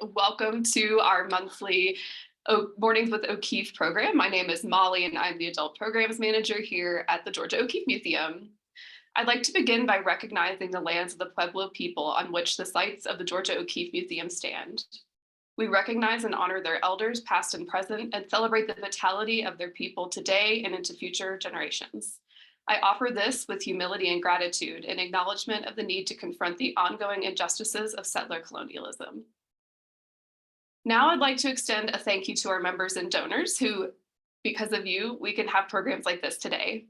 Welcome to our monthly Mornings with O'Keeffe program. My name is Molly and I'm the Adult Programs Manager here at the Georgia O'Keeffe Museum. I'd like to begin by recognizing the lands of the Pueblo people on which the sites of the Georgia O'Keeffe Museum stand. We recognize and honor their elders, past and present, and celebrate the vitality of their people today and into future generations. I offer this with humility and gratitude in acknowledgement of the need to confront the ongoing injustices of settler colonialism. Now I'd like to extend a thank you to our members and donors who, because of you, we can have programs like this today.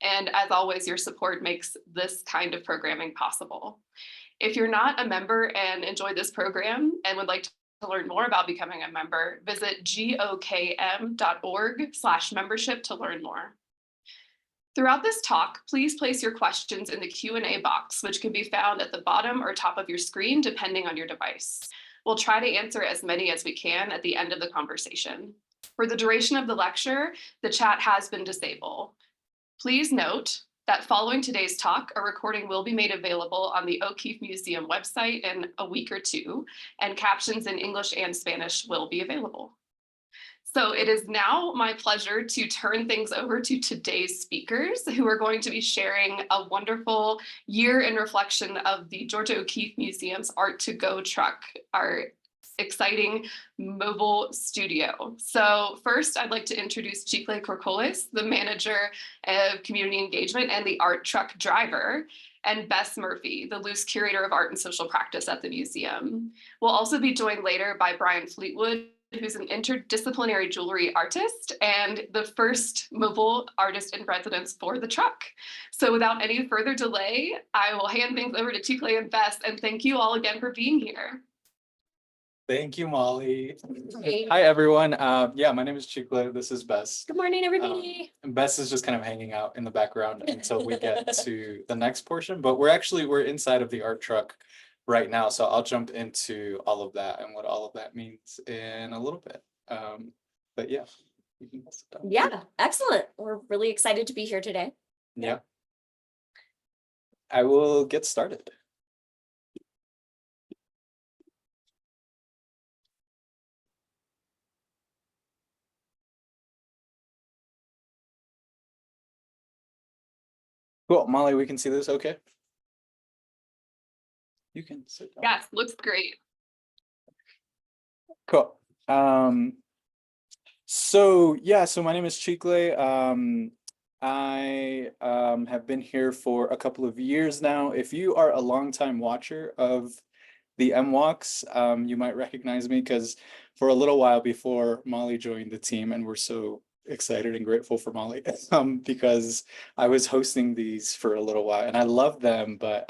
And as always, your support makes this kind of programming possible. If you're not a member and enjoy this program and would like to learn more about becoming a member, visit gokm.org/membership to learn more. Throughout this talk, please place your questions in the Q&A box, which can be found at the bottom or top of your screen, depending on your device. We'll try to answer as many as we can at the end of the conversation. For the duration of the lecture, the chat has been disabled. Please note that following today's talk, a recording will be made available on the O'Keeffe Museum website in a week or two, and captions in English and Spanish will be available. So it is now my pleasure to turn things over to today's speakers, who are going to be sharing a wonderful year in reflection of the Georgia O'Keeffe Museum's Art2Go truck, our exciting mobile studio. So first, I'd like to introduce Chicle Corcoles, the manager of community engagement and the art truck driver, and Bess Murphy, the loose curator of art and social practice at the museum. We'll also be joined later by Brian Fleetwood, who's an interdisciplinary jewelry artist and the first mobile artist in residence for the truck. So without any further delay, I will hand things over to Chicle and Bess, and thank you all again for being here. Thank you, Molly. Hey. Hi, everyone. Yeah, my name is Chicle. This is Bess. Good morning, everybody. Bess is just kind of hanging out in the background until we get to the next portion, but we're inside of the art truck right now, so I'll jump into all of that and what all of that means in a little bit. But yeah. Yeah, excellent. We're really excited to be here today. Yeah. I will get started. Cool, Molly, we can see this okay? You can sit down. Yes, looks great. Cool. So my name is Chicle. I have been here for a couple of years now. If you are a longtime watcher of the MWalks, you might recognize me because for a little while before Molly joined the team, and we're so excited and grateful for Molly because I was hosting these for a little while and I love them, but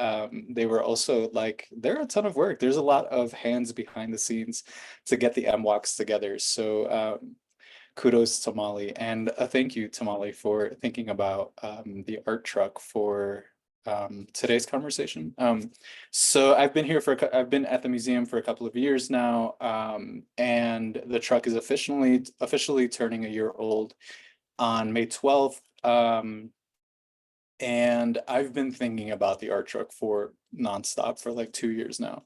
they were also like, they're a ton of work. There's a lot of hands behind the scenes to get the MWalks together. So kudos to Molly, and a thank you to Molly for thinking about the art truck for today's conversation. So I've been at the museum for a couple of years now, and the truck is officially turning a year old on May 12th. And I've been thinking about the art truck for nonstop for like 2 years now.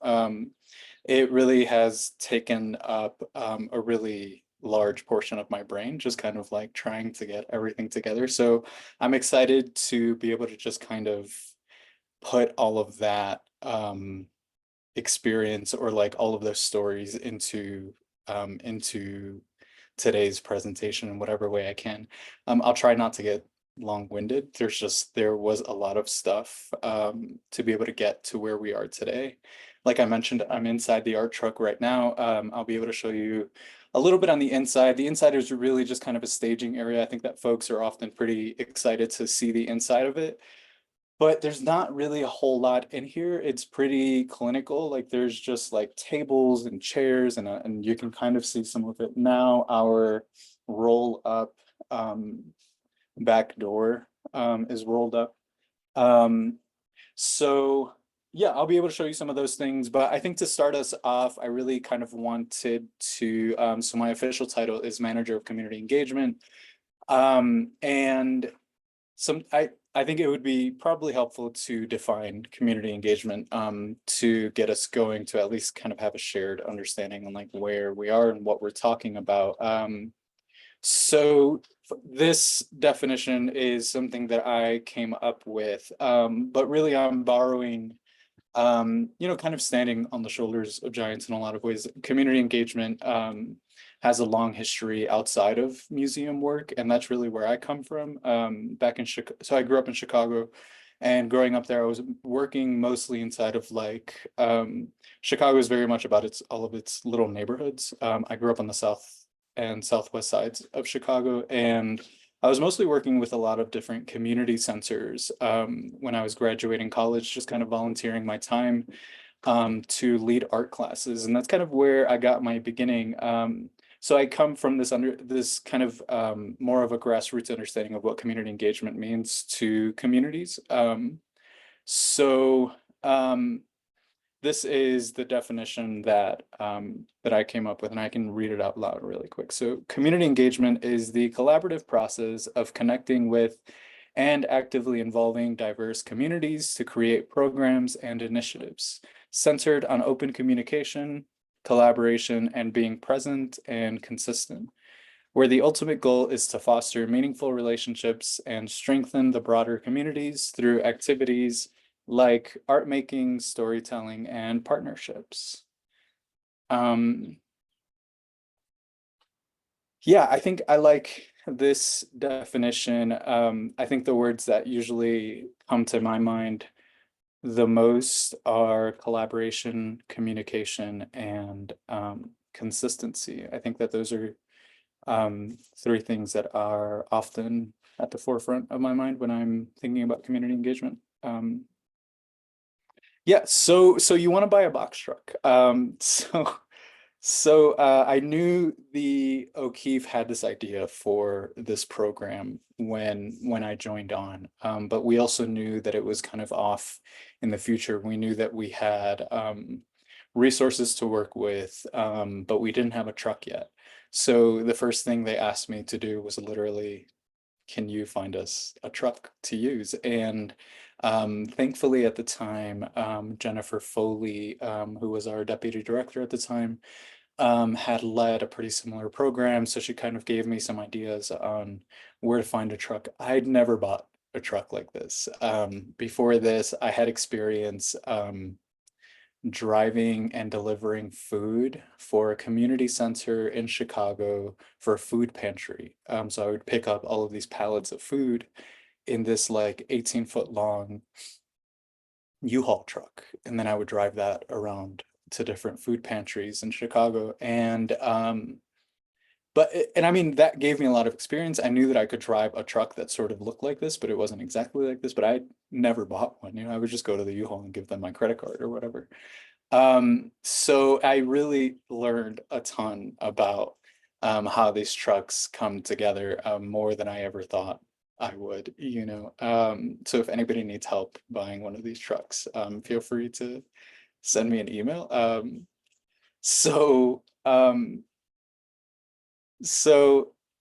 It really has taken up a really large portion of my brain, just kind of like trying to get everything together. So I'm excited to be able to just kind of put all of that experience or like all of those stories into today's presentation in whatever way I can. I'll try not to get long-winded. There was a lot of stuff to be able to get to where we are today. Like I mentioned, I'm inside the art truck right now. I'll be able to show you a little bit on the inside. The inside is really just kind of a staging area. I think that folks are often pretty excited to see the inside of it, but there's not really a whole lot in here. It's pretty clinical. Like there's just like tables and chairs, and you can kind of see some of it now. Our roll up back door is rolled up. So yeah, I'll be able to show you some of those things, but I think to start us off, I really kind of wanted to, so my official title is Manager of Community Engagement. And I think it would be probably helpful to define community engagement to get us going to at least kind of have a shared understanding on like where we are and what we're talking about. So this definition is something that I came up with, but really I'm borrowing, kind of standing on the shoulders of giants in a lot of ways. Community engagement has a long history outside of museum work, and that's really where I come from. Back in Chicago, so I grew up in Chicago, and growing up there, I was working mostly inside of like Chicago is very much about all of its little neighborhoods. I grew up on the south and southwest sides of Chicago, and I was mostly working with a lot of different community centers when I was graduating college, just kind of volunteering my time to lead art classes, and that's kind of where I got my beginning. So I come from this kind of more of a grassroots understanding of what community engagement means to communities. So this is the definition that that I came up with, and I can read it out loud really quick. So community engagement is the collaborative process of connecting with and actively involving diverse communities to create programs and initiatives centered on open communication, collaboration, and being present and consistent, where the ultimate goal is to foster meaningful relationships and strengthen the broader communities through activities like art making, storytelling, and partnerships. Yeah, I think I like this definition. I think the words that usually come to my mind the most are collaboration, communication, and consistency. I think that those are three things that are often at the forefront of my mind when I'm thinking about community engagement. Yeah, so you want to buy a box truck. So I knew the O'Keefe had this idea for this program when I joined on, but we also knew that it was kind of off in the future. We knew that we had resources to work with, but we didn't have a truck yet. So the first thing they asked me to do was literally, can you find us a truck to use? And thankfully at the time, Jennifer Foley, who was our deputy director at the time, had led a pretty similar program. So she kind of gave me some ideas on where to find a truck. I'd never bought a truck like this. Before this, I had experience driving and delivering food for a community center in Chicago for a food pantry. So I would pick up all of these pallets of food in this like 18-foot long U-Haul truck, and then I would drive that around to different food pantries in Chicago. And I mean, that gave me a lot of experience. I knew that I could drive a truck that sort of looked like this, but it wasn't exactly like this. But I never bought one. I would just go to the U-Haul and give them my credit card or whatever. So I really learned a ton about how these trucks come together, more than I ever thought I would, So if anybody needs help buying one of these trucks, feel free to send me an email. So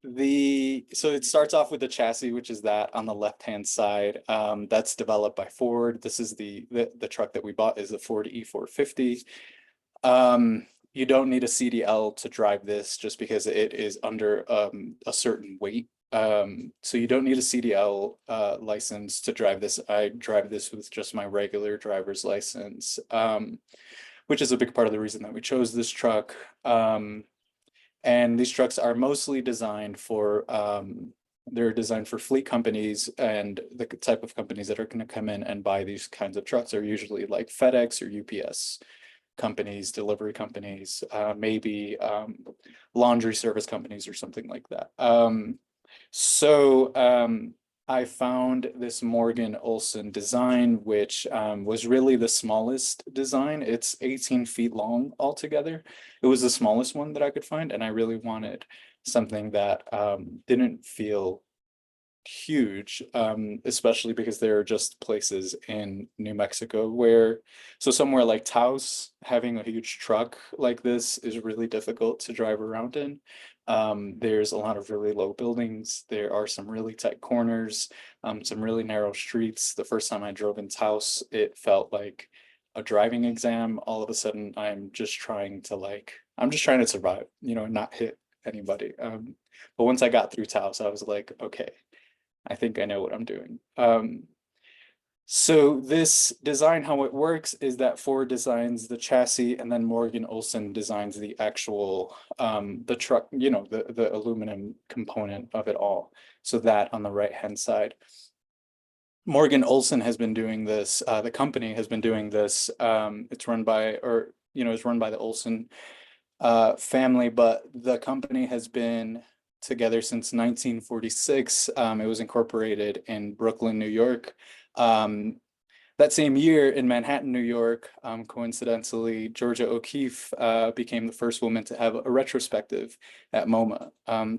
it starts off with the chassis, which is that on the left-hand side. That's developed by Ford. This is the truck that we bought is the Ford E450. You don't need a CDL to drive this just because it is under a certain weight. So you don't need a CDL license to drive this. I drive this with just my regular driver's license, which is a big part of the reason that we chose this truck. And these trucks are mostly designed for, they're designed for fleet companies, and the type of companies that are going to come in and buy these kinds of trucks are usually like FedEx or UPS companies, delivery companies, maybe laundry service companies or something like that. I found this Morgan Olson design, which was really the smallest design. It's 18 feet long altogether. It was the smallest one that I could find, and I really wanted something that didn't feel huge, especially because there are just places in New Mexico where, so somewhere like Taos, having a huge truck like this is really difficult to drive around in. There's a lot of really low buildings. There are some really tight corners, some really narrow streets. The first time I drove in Taos, it felt like a driving exam. All of a sudden, I'm just trying to survive, and not hit anybody. But once I got through Taos, I was like, okay, I think I know what I'm doing. So this design, how it works is that Ford designs the chassis and then Morgan Olson designs the actual, the truck, the aluminum component of it all. So that on the right-hand side. Morgan Olson has been doing this, the company has been doing this. It's run by, it's run by the Olson family, but the company has been together since 1946. It was incorporated in Brooklyn, New York. That same year in Manhattan, New York, coincidentally, Georgia O'Keeffe became the first woman to have a retrospective at MoMA.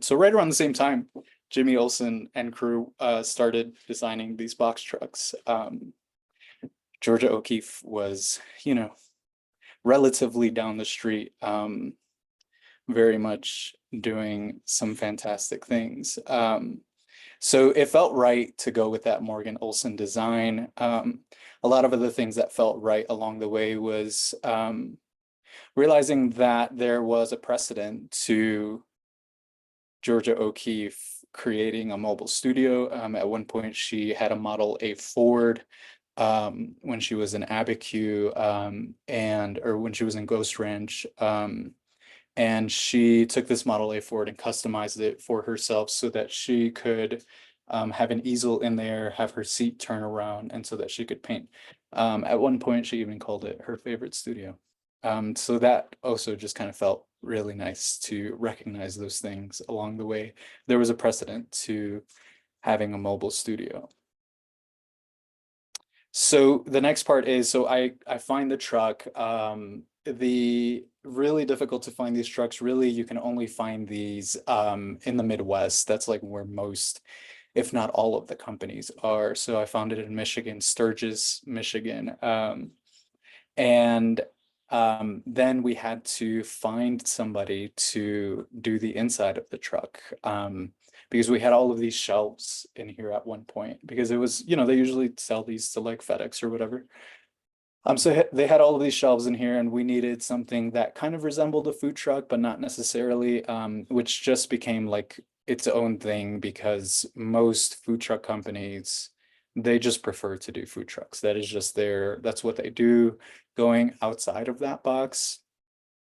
So right around the same time, Jimmy Olsen and crew started designing these box trucks. Georgia O'Keeffe was, relatively down the street, very much doing some fantastic things. So it felt right to go with that Morgan Olson design. A lot of other things that felt right along the way was realizing that there was a precedent to Georgia O'Keeffe creating a mobile studio. At one point, she had a Model A Ford when she was in Abiquiu or when she was in Ghost Ranch. And she took this Model A Ford and customized it for herself so that she could have an easel in there, have her seat turn around, and so that she could paint. At one point, she even called it her favorite studio. So that also just kind of felt really nice to recognize those things along the way. There was a precedent to having a mobile studio. So the next part is, so I find the truck, the really difficult to find these trucks. Really, you can only find these in the Midwest. That's like where most, if not all of the companies are. So I found it in Michigan, Sturgis, Michigan. And then we had to find somebody to do the inside of the truck. Because we had all of these shelves in here at one point, because it was, they usually sell these to like FedEx or whatever. So they had all of these shelves in here and we needed something that kind of resembled a food truck, but not necessarily, which just became like its own thing because most food truck companies, they just prefer to do food trucks. That is just that's what they do. Going outside of that box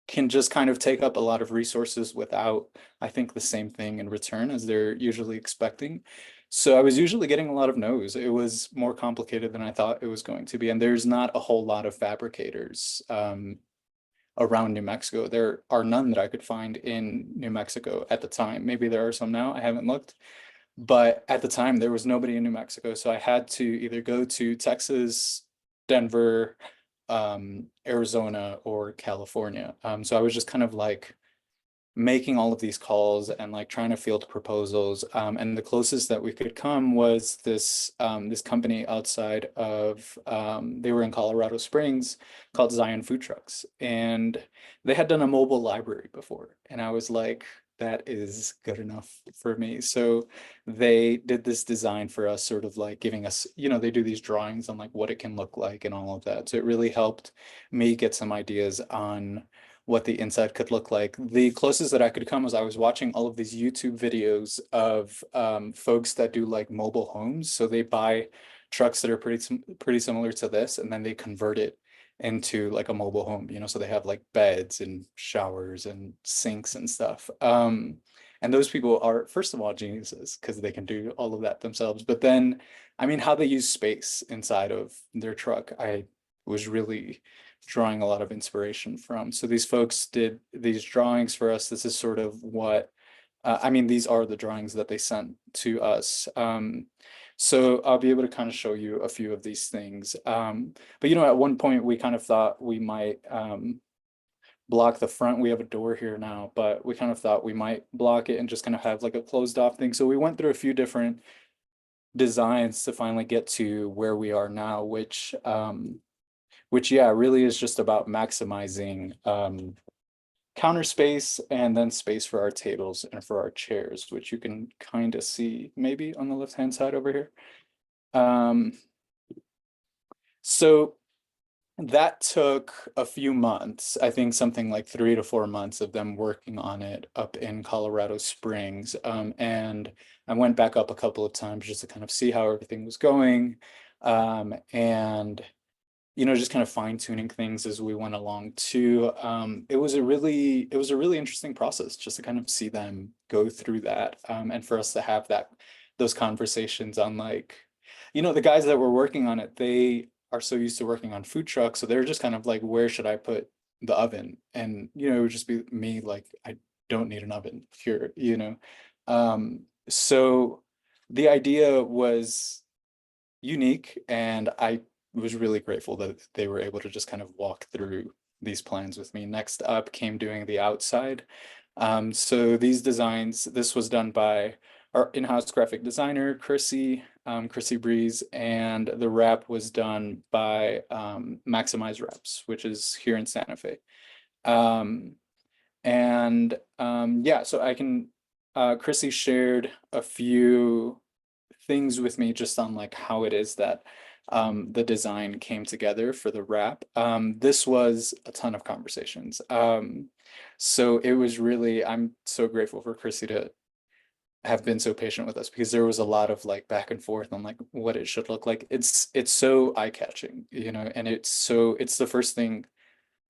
can just kind of take up a lot of resources without, I think, the same thing in return as they're usually expecting. So I was usually getting a lot of no's. It was more complicated than I thought it was going to be. And there's not a whole lot of fabricators around New Mexico. There are none that I could find in New Mexico at the time. Maybe there are some now, I haven't looked. But at the time, there was nobody in New Mexico. So I had to either go to Texas, Denver, Arizona, or California. So I was just kind of like making all of these calls and like trying to field proposals. And the closest that we could come was this company outside of, they were in Colorado Springs, called Zion Food Trucks. And they had done a mobile library before. And I was like, that is good enough for me. So they did this design for us, sort of like giving us, they do these drawings on like what it can look like and all of that. So it really helped me get some ideas on what the inside could look like. The closest that I could come was I was watching all of these YouTube videos of folks that do like mobile homes. So they buy trucks that are pretty similar to this, and then they convert it into like a mobile home, so they have like beds and showers and sinks and stuff. And those people are, first of all, geniuses because they can do all of that themselves. But then, I mean, how they use space inside of their truck, I was really drawing a lot of inspiration from. So these folks did these drawings for us. This is sort of what, I mean, these are the drawings that they sent to us. So I'll be able to kind of show you a few of these things. But at one point we kind of thought we might block the front. We have a door here now, but we kind of thought we might block it and just kind of have like a closed off thing. So we went through a few different designs to finally get to where we are now, which yeah, really is just about maximizing counter space and then space for our tables and for our chairs, which you can kind of see maybe on the left-hand side over here. So that took a few months, I think something like 3 to 4 months of them working on it up in Colorado Springs. And I went back up a couple of times just to kind of see how everything was going. And just kind of fine tuning things as we went along too. It was a really interesting process just to kind of see them go through that. And for us to have those conversations on like, the guys that were working on it, they are so used to working on food trucks. So they're just kind of like, where should I put the oven? And, it would just be me like, I don't need an oven here, So the idea was unique, and I was really grateful that they were able to just kind of walk through these plans with me. Next up came doing the outside. So these designs, this was done by our in-house graphic designer, Chrissy Breeze, and the wrap was done by Maximize Wraps, which is here in Santa Fe. Yeah, so I can, Chrissy shared a few things with me just on like how it is that the design came together for the wrap. This was a ton of conversations. So it was really, I'm so grateful for Chrissy to have been so patient with us, because there was a lot of like back and forth on like what it should look like. It's so eye-catching, and it's the first thing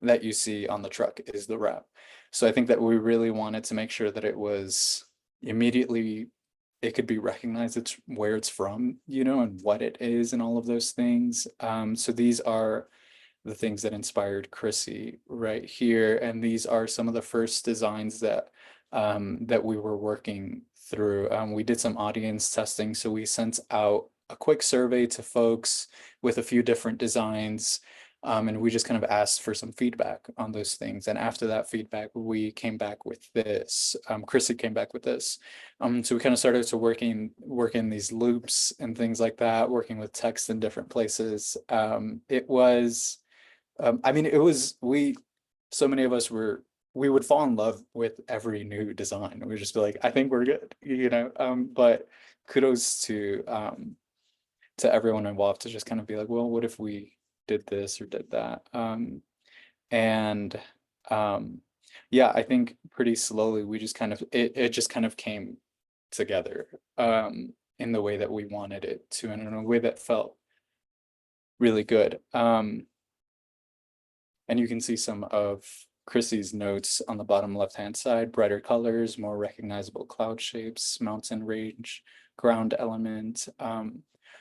that you see on the truck is the wrap. So I think that we really wanted to make sure that it was immediately, it could be recognized, it's where it's from, and what it is and all of those things. So these are the things that inspired Chrissy right here. And these are some of the first designs that we were working through. We did some audience testing. So we sent out a quick survey to folks with a few different designs. And we just kind of asked for some feedback on those things. And after that feedback, we came back with this. Chrissy came back with this. So we kind of started to work in these loops and things like that, working with text in different places. So many of us we would fall in love with every new design. We'd just be like, I think we're good, but kudos to everyone involved to just kind of be like, well, what if we did this or did that? Yeah, I think pretty slowly we just kind of, it just kind of came together in the way that we wanted it to, and in a way that felt really good. And you can see some of Chrissy's notes on the bottom left-hand side: brighter colors, more recognizable cloud shapes, mountain range, ground element.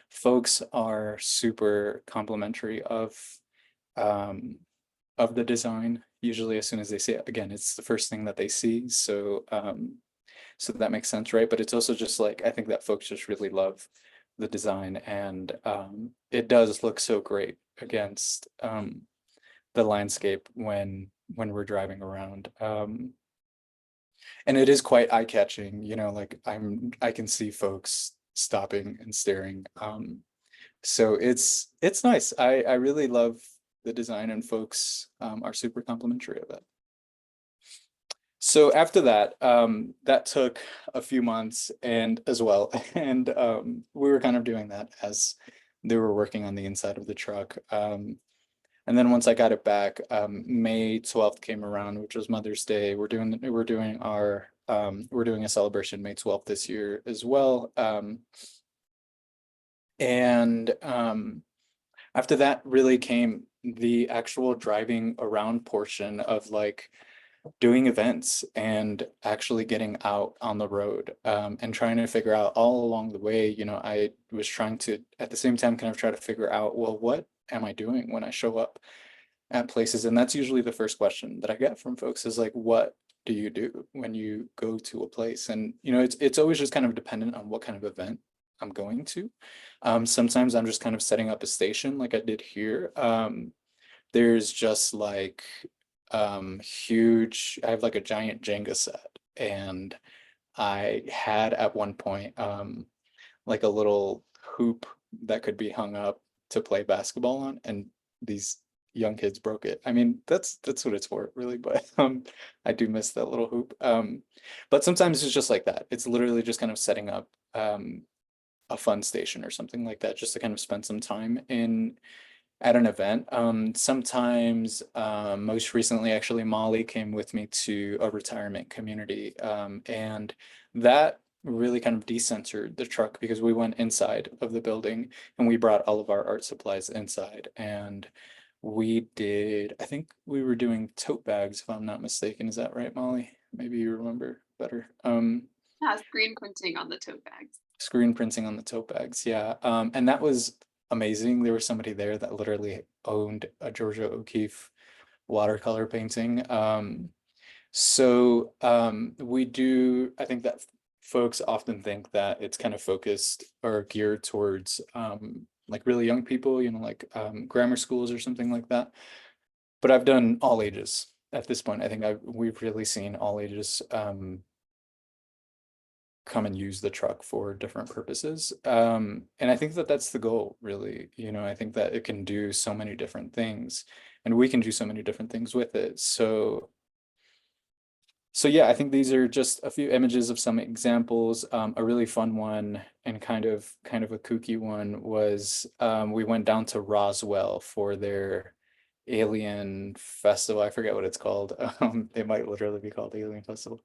Folks are super complimentary of the design. Usually as soon as they see it, again, it's the first thing that they see. So so that makes sense, right? But it's also just like, I think that folks just really love the design, and it does look so great against the landscape when we're driving around. And it is quite eye-catching, like I can see folks stopping and staring. So it's nice. I really love the design, and folks are super complimentary of it. So after that, that took a few months and as well. And we were kind of doing that as they were working on the inside of the truck. And then once I got it back, May 12th came around, which was Mother's Day. We're doing a celebration May 12th this year as well. After that really came the actual driving around portion of like doing events and actually getting out on the road, and trying to figure out all along the way, I was trying to at the same time kind of try to figure out, well, what am I doing when I show up at places? And that's usually the first question that I get from folks is like, what do you do when you go to a place? And it's always just kind of dependent on what kind of event I'm going to. Sometimes I'm just kind of setting up a station like I did here. There's just like huge, I have like a giant Jenga set, and I had at one point like a little hoop that could be hung up to play basketball on, and these young kids broke it. I mean, that's what it's for, really. But I do miss that little hoop. But sometimes it's just like that. It's literally just kind of setting up a fun station or something like that, just to kind of spend some time in at an event. Sometimes, most recently, actually, Molly came with me to a retirement community, and that really kind of decentered the truck because we went inside of the building and we brought all of our art supplies inside, and we did, I think we were doing tote bags, if I'm not mistaken. Is that right, Molly? Maybe you remember better. Yeah, screen printing on the tote bags. Screen printing on the tote bags, yeah. And that was amazing. There was somebody there that literally owned a Georgia O'Keeffe watercolor painting. We do, I think that folks often think that it's kind of focused or geared towards like really young people, like grammar schools or something like that. But I've done all ages at this point. I think we've really seen all ages come and use the truck for different purposes. And I think that that's the goal, really. I think that it can do so many different things, and we can do so many different things with it. So yeah, I think these are just a few images of some examples. A really fun one and kind of a kooky one was we went down to Roswell for their Alien Festival. I forget what it's called. It might literally be called Alien Festival.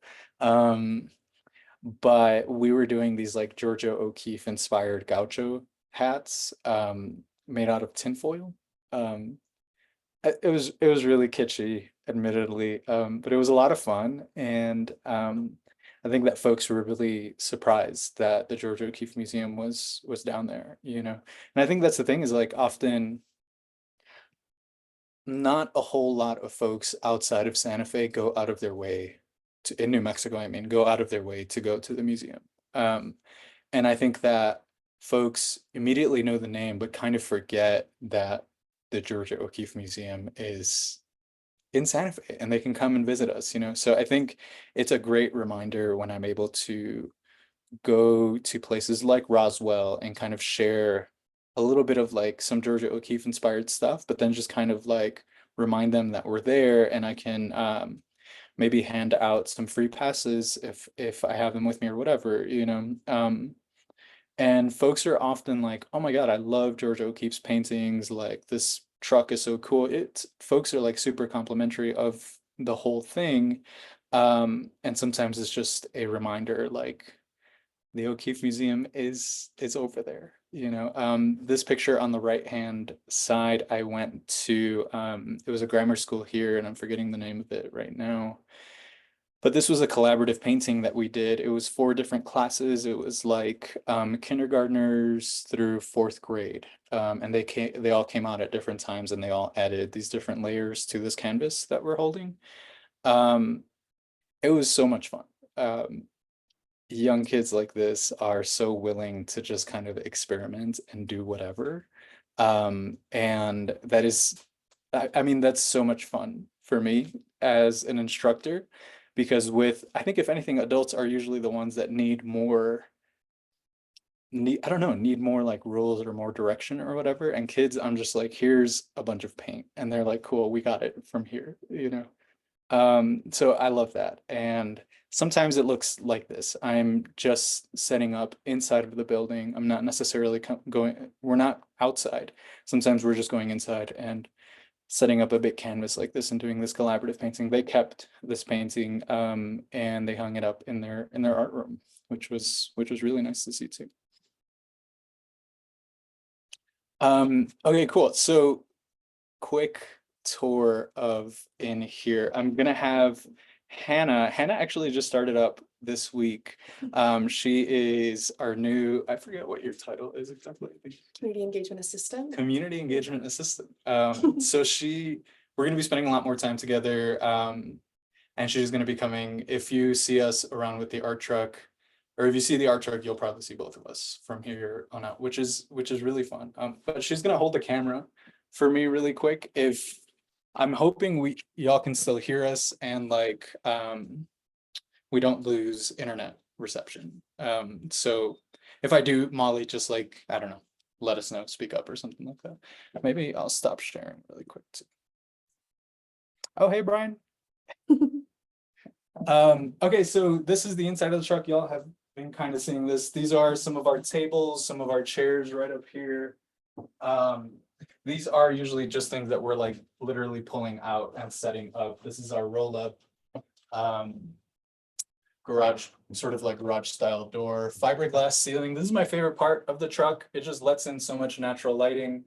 But we were doing these like Georgia O'Keeffe inspired gaucho hats made out of tinfoil. It was really kitschy, admittedly, but it was a lot of fun, and I think that folks were really surprised that the Georgia O'Keeffe Museum was down there, And I think that's the thing, is like often not a whole lot of folks outside of Santa Fe go out of their way in New Mexico, I mean, go out of their way to go to the museum. And I think that folks immediately know the name, but kind of forget that the Georgia O'Keeffe Museum is in Santa Fe and they can come and visit us, So I think it's a great reminder when I'm able to go to places like Roswell and kind of share a little bit of like some Georgia O'Keeffe inspired stuff, but then just kind of like remind them that we're there, and I can maybe hand out some free passes if I have them with me or whatever, and folks are often like, oh my God, I love Georgia O'Keeffe's paintings. Like, this truck is so cool. Folks are like super complimentary of the whole thing. And sometimes it's just a reminder, like, the O'Keeffe Museum is over there, This picture on the right hand side, I went to, it was a grammar school here, and I'm forgetting the name of it right now. But this was a collaborative painting that we did. It was 4 different classes. It was like kindergartners through 4th grade. And they all came out at different times, and they all added these different layers to this canvas that we're holding. It was so much fun. Young kids like this are so willing to just kind of experiment and do whatever. And that is, I mean, that's so much fun for me as an instructor, because I think if anything, adults are usually the ones that need more like rules or more direction or whatever. And kids, I'm just like, here's a bunch of paint. And they're like, cool, we got it from here, So I love that. And sometimes it looks like this. I'm just setting up inside of the building. I'm not necessarily we're not outside. Sometimes we're just going inside and setting up a big canvas like this and doing this collaborative painting. They kept this painting and they hung it up in their art room, which was really nice to see too. Okay, cool. So quick tour of in here. I'm gonna have Hannah. Hannah actually just started up this week. She is our new, I forget what your title is exactly. Community engagement assistant. Community engagement assistant. So we're gonna be spending a lot more time together. And she's gonna be coming. If you see us around with the art truck, or if you see the art truck, you'll probably see both of us from here on out, which is really fun. But she's gonna hold the camera for me really quick. If I'm hoping y'all can still hear us, and like we don't lose internet reception. So if I do, Molly, just like, I don't know, let us know, speak up or something like that. Maybe I'll stop sharing really quick too. Oh, hey, Brian. Okay, so this is the inside of the truck. Y'all have been kind of seeing this. These are some of our tables, some of our chairs right up here. These are usually just things that we're like literally pulling out and setting up. This is our roll up garage, sort of like garage style door, fiberglass ceiling. This is my favorite part of the truck. It just lets in so much natural lighting.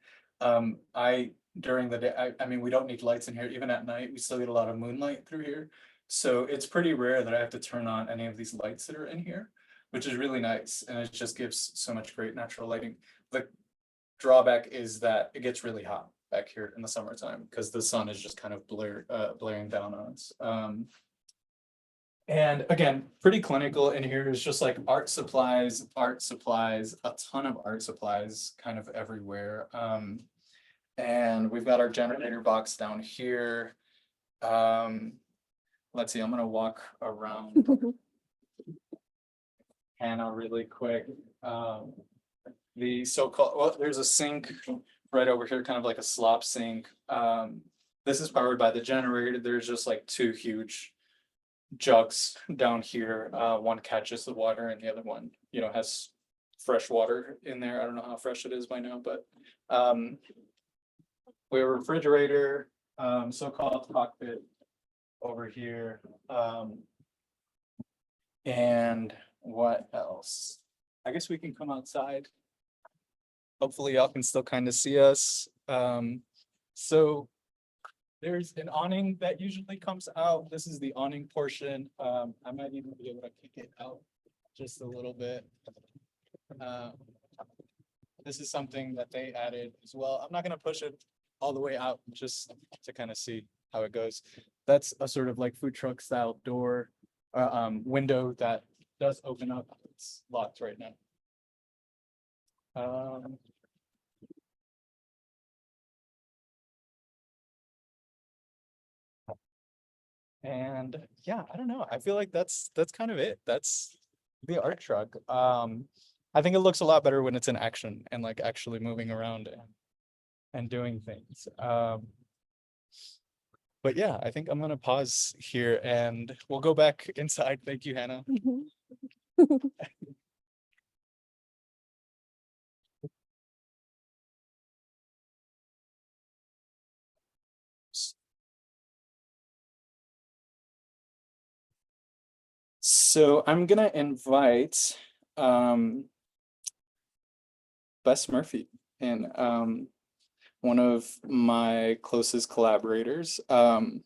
During the day, I mean, we don't need lights in here. Even at night, we still get a lot of moonlight through here. So it's pretty rare that I have to turn on any of these lights that are in here, which is really nice. And it just gives so much great natural lighting. The drawback is that it gets really hot back here in the summertime because the sun is just kind of blaring down on us. And again, pretty clinical in here is just like art supplies, a ton of art supplies kind of everywhere. And we've got our generator box down here. Let's see, I'm gonna walk around Hannah really quick. The so-called, well, there's a sink right over here, kind of like a slop sink. This is powered by the generator. There's just like two huge jugs down here. One catches the water and the other one, you know, has fresh water in there. I don't know how fresh it is by now, but we have a refrigerator, so-called cockpit over here. And what else? I guess we can come outside. Hopefully y'all can still kind of see us. So there's an awning that usually comes out. This is the awning portion. I might even be able to kick it out just a little bit. This is something that they added as well. I'm not gonna push it all the way out just to kind of see how it goes. That's a sort of like food truck style door, window that does open up. It's locked right now. And yeah, I don't know. I feel like that's kind of it. That's the art truck. I think it looks a lot better when it's in action and like actually moving around and doing things. But yeah, I think I'm gonna pause here and we'll go back inside. Thank you, Hannah. So I'm gonna invite Bess Murphy and one of my closest collaborators. And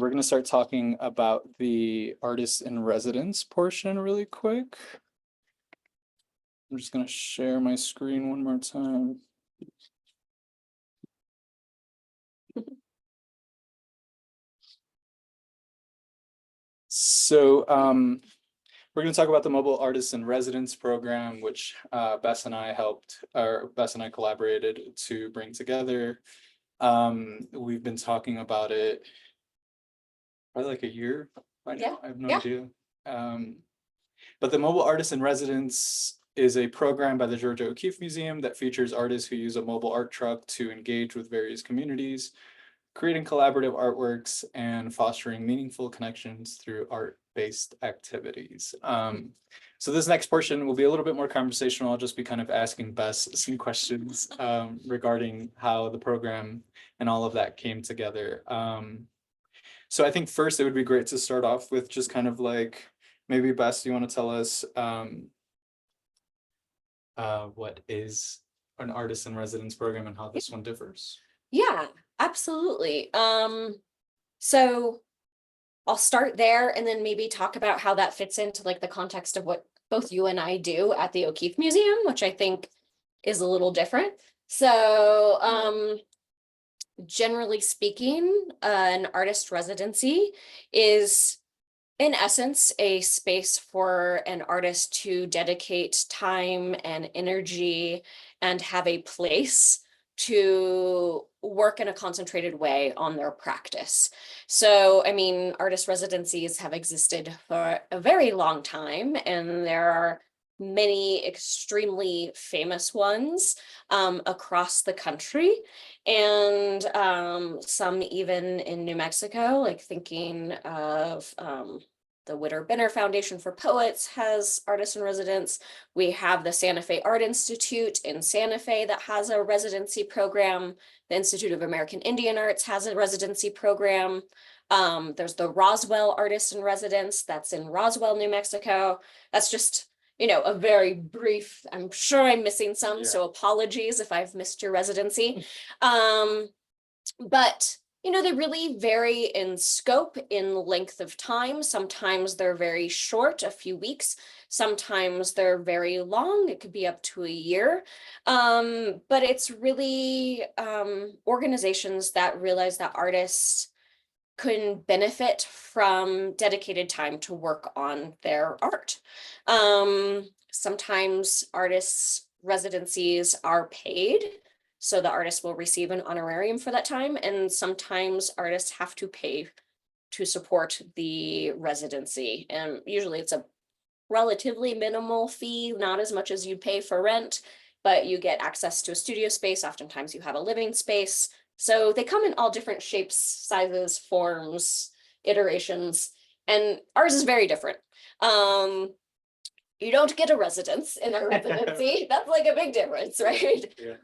we're gonna start talking about the artist in residence portion really quick. I'm just gonna share my screen one more time. So we're going to talk about the Mobile Artists in Residence program, which Bess and I collaborated to bring together. We've been talking about it probably like a year by now. I have no idea. But the Mobile Artists in Residence is a program by the Georgia O'Keeffe Museum that features artists who use a mobile art truck to engage with various communities, creating collaborative artworks and fostering meaningful connections through art-based activities. So this next portion will be a little bit more conversational. I'll just be kind of asking Bess some questions regarding how the program and all of that came together. So I think first it would be great to start off with just kind of like, maybe Bess, do you want to tell us what is an artist in residence program and how this one differs? Yeah, absolutely. So I'll start there and then maybe talk about how that fits into like the context of what both you and I do at the O'Keeffe Museum, which I think is a little different. So generally speaking, an artist residency is in essence a space for an artist to dedicate time and energy and have a place to work in a concentrated way on their practice. So, I mean, artist residencies have existed for a very long time, and there are many extremely famous ones across the country, and some even in New Mexico, like thinking of the Witter Benner Foundation for Poets has artists in residence. We have the Santa Fe Art Institute in Santa Fe that has a residency program. The Institute of American Indian Arts has a residency program. There's the Roswell Artists in Residence that's in Roswell, New Mexico. That's just, you know, a very brief, I'm sure I'm missing some, so apologies if I've missed your residency. But you know, they really vary in scope, in length of time. Sometimes they're very short, a few weeks. Sometimes they're very long. It could be up to a year. But it's really organizations that realize that artists can benefit from dedicated time to work on their art. Sometimes artists' residencies are paid, so the artist will receive an honorarium for that time, and sometimes artists have to pay to support the residency. And usually it's a relatively minimal fee, not as much as you pay for rent, but you get access to a studio space. Oftentimes you have a living space. So they come in all different shapes, sizes, forms, iterations, and ours is very different. You don't get a residence in our residency. That's like a big difference, right? Yeah.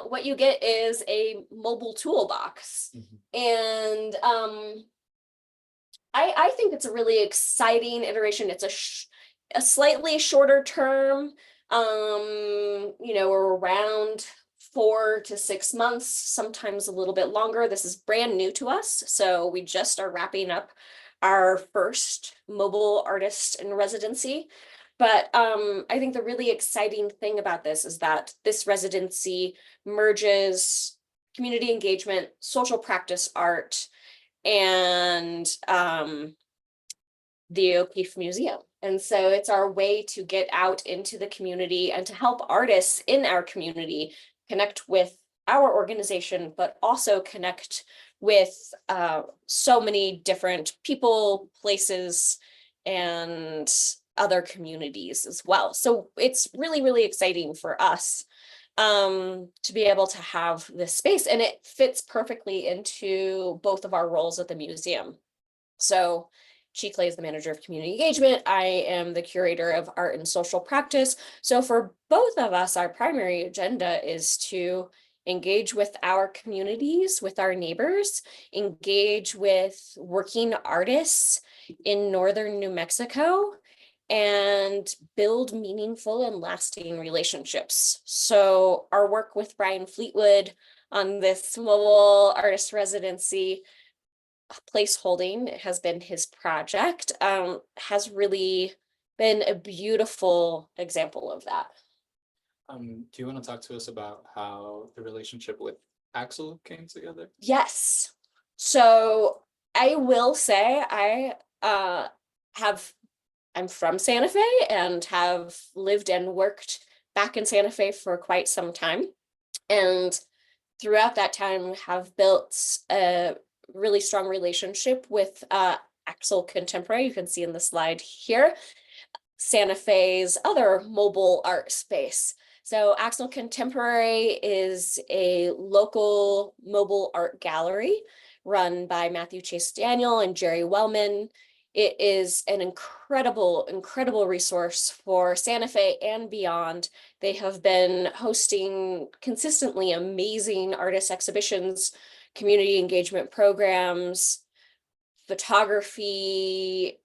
What you get is a mobile toolbox. And I think it's a really exciting iteration. It's a slightly shorter term, you know, around 4 to 6 months, sometimes a little bit longer. This is brand new to us, so we just are wrapping up our first mobile artist in residency. But I think the really exciting thing about this is that this residency merges community engagement, social practice art, and the O'Keeffe Museum. And so it's our way to get out into the community and to help artists in our community connect with our organization, but also connect with so many different people, places, and other communities as well. So it's really, really exciting for us to be able to have this space, and it fits perfectly into both of our roles at the museum. So Chikle is the manager of community engagement. I am the curator of art and social practice. So for both of us, our primary agenda is to engage with our communities, with our neighbors, engage with working artists in northern New Mexico, and build meaningful and lasting relationships. So our work with Brian Fleetwood on this mobile artist residency, placeholding has been his project, has really been a beautiful example of that. Do you want to talk to us about how the relationship with Axel came together? Yes. So I will say I'm from Santa Fe and have lived and worked back in Santa Fe for quite some time. And throughout that time have built a really strong relationship with Axel Contemporary. You can see in the slide here, Santa Fe's other mobile art space. So Axel Contemporary is a local mobile art gallery run by Matthew Chase Daniel and Jerry Wellman. It is an incredible, incredible resource for Santa Fe and beyond. They have been hosting consistently amazing artist exhibitions, community engagement programs, photography,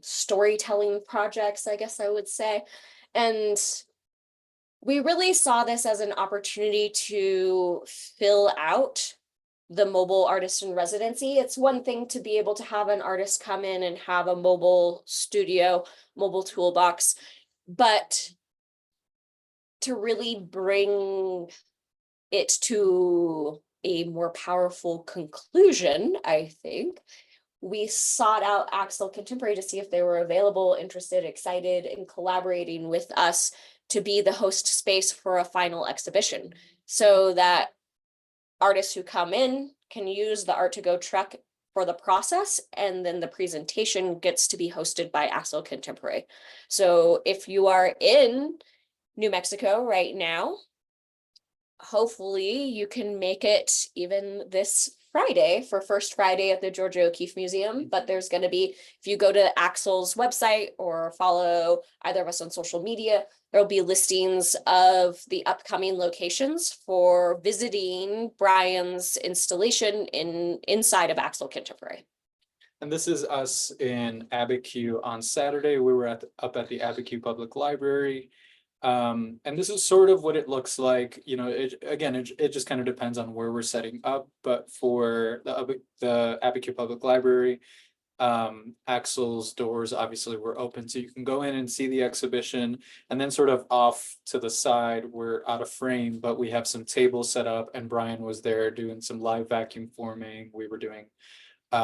storytelling projects, I guess I would say. And we really saw this as an opportunity to fill out the mobile artist in residency. It's one thing to be able to have an artist come in and have a mobile studio, mobile toolbox, but to really bring it to a more powerful conclusion, I think, we sought out Axel Contemporary to see if they were available, interested, excited in collaborating with us to be the host space for a final exhibition, so that artists who come in can use the Art2Go truck for the process, and then the presentation gets to be hosted by Axel Contemporary. So if you are in New Mexico right now, hopefully you can make it even this Friday for First Friday at the Georgia O'Keeffe Museum. But there's going to be, if you go to Axel's website or follow either of us on social media, there'll be listings of the upcoming locations for visiting Brian's installation inside of Axel Contemporary. And this is us in Abiquiu on Saturday. We were up at the Abiquiu Public Library. And this is sort of what it looks like, you know, it just kind of depends on where we're setting up, but for the Abiquiu Public Library, Axel's doors obviously were open, so you can go in and see the exhibition, and then sort of off to the side, we're out of frame, but we have some tables set up, and Brian was there doing some live vacuum forming. We were doing we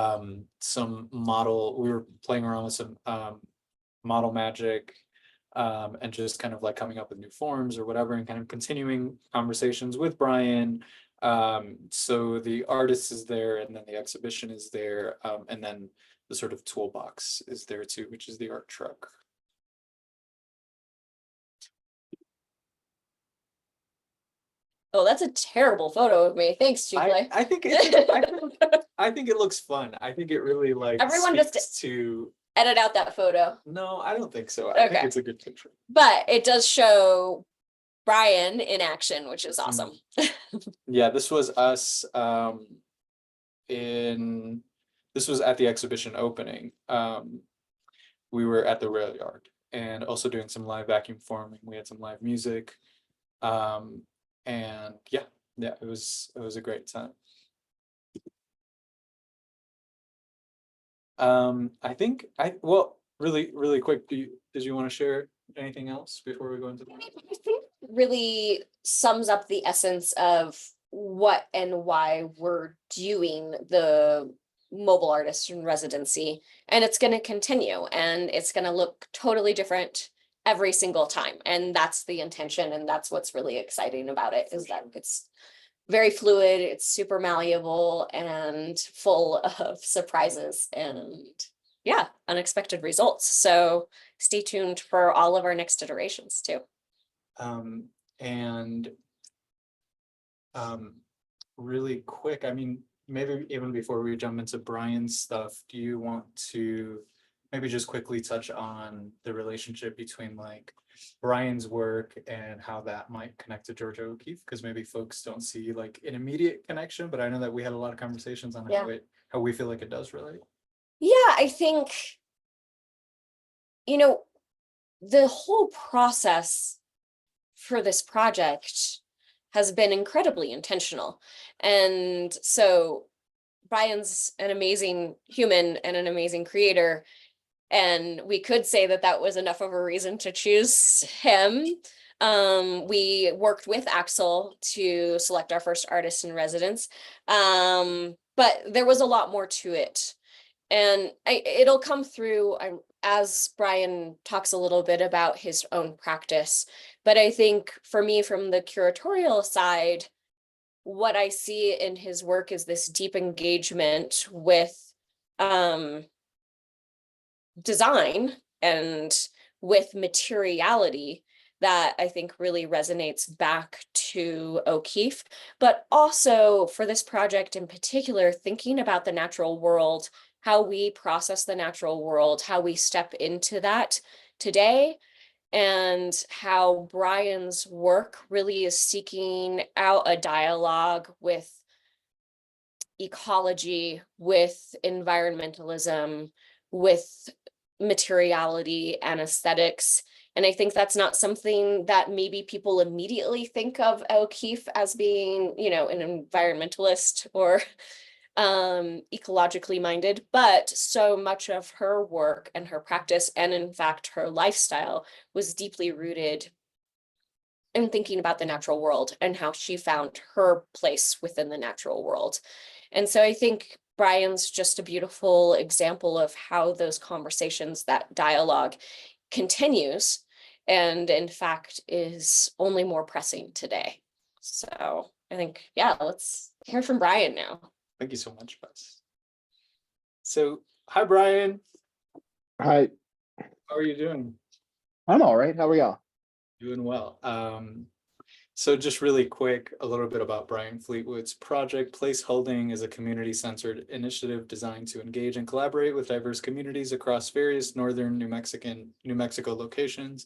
were playing around with some model magic, and just kind of like coming up with new forms or whatever, and kind of continuing conversations with Brian. So the artist is there, and then the exhibition is there, and then the sort of toolbox is there too, which is the art truck. Oh, that's a terrible photo of me. Thanks, Chicle. I think I think it looks fun. I think it really like Everyone just speaks to. Edit out that photo. No, I don't think so. I think Okay. it's a good picture. But it does show Brian in action, which is awesome. Yeah, this was us this was at the exhibition opening. We were at the rail yard and also doing some live vacuum forming. We had some live music. And yeah, it was a great time. Well, really quick, did you want to share anything else before we go into I think really sums up the essence of what and why we're doing the mobile artist in residency, and it's going to continue, and it's going to look totally different every single time, and that's the intention, and that's what's really exciting about it, is that it's very fluid, it's super malleable, and full of surprises and yeah, unexpected results. So stay tuned for all of our next iterations too. And really quick, I mean, maybe even before we jump into Brian's stuff, do you want to maybe just quickly touch on the relationship between like Brian's work and how that might connect to Georgia O'Keeffe? Because maybe folks don't see like an immediate connection, but I know that we had a lot of conversations on how we feel like it does relate. Yeah, I think, you know, the whole process for this project has been incredibly intentional. And so Brian's an amazing human and an amazing creator. And we could say that that was enough of a reason to choose him. We worked with Axel to select our first artist in residence. But there was a lot more to it. And it'll come through as Brian talks a little bit about his own practice. But I think for me, from the curatorial side, what I see in his work is this deep engagement with design and with materiality that I think really resonates back to O'Keeffe, but also for this project in particular, thinking about the natural world, how we process the natural world, how we step into that today, and how Brian's work really is seeking out a dialogue with ecology, with environmentalism, with materiality and aesthetics. And I think that's not something that maybe people immediately think of O'Keeffe as being, you know, an environmentalist or ecologically minded, but so much of her work and her practice, and in fact her lifestyle, was deeply rooted in thinking about the natural world and how she found her place within the natural world. And so I think Brian's just a beautiful example of how those conversations, that dialogue continues, and in fact is only more pressing today. So I think, yeah, let's hear from Brian now. Thank you so much, Bess. So, hi, Brian. Hi, How are you doing? I'm all right. How are y'all? Doing well. So just really quick, a little bit about Brian Fleetwood's project. Placeholding is a community-centered initiative designed to engage and collaborate with diverse communities across various northern New Mexico locations.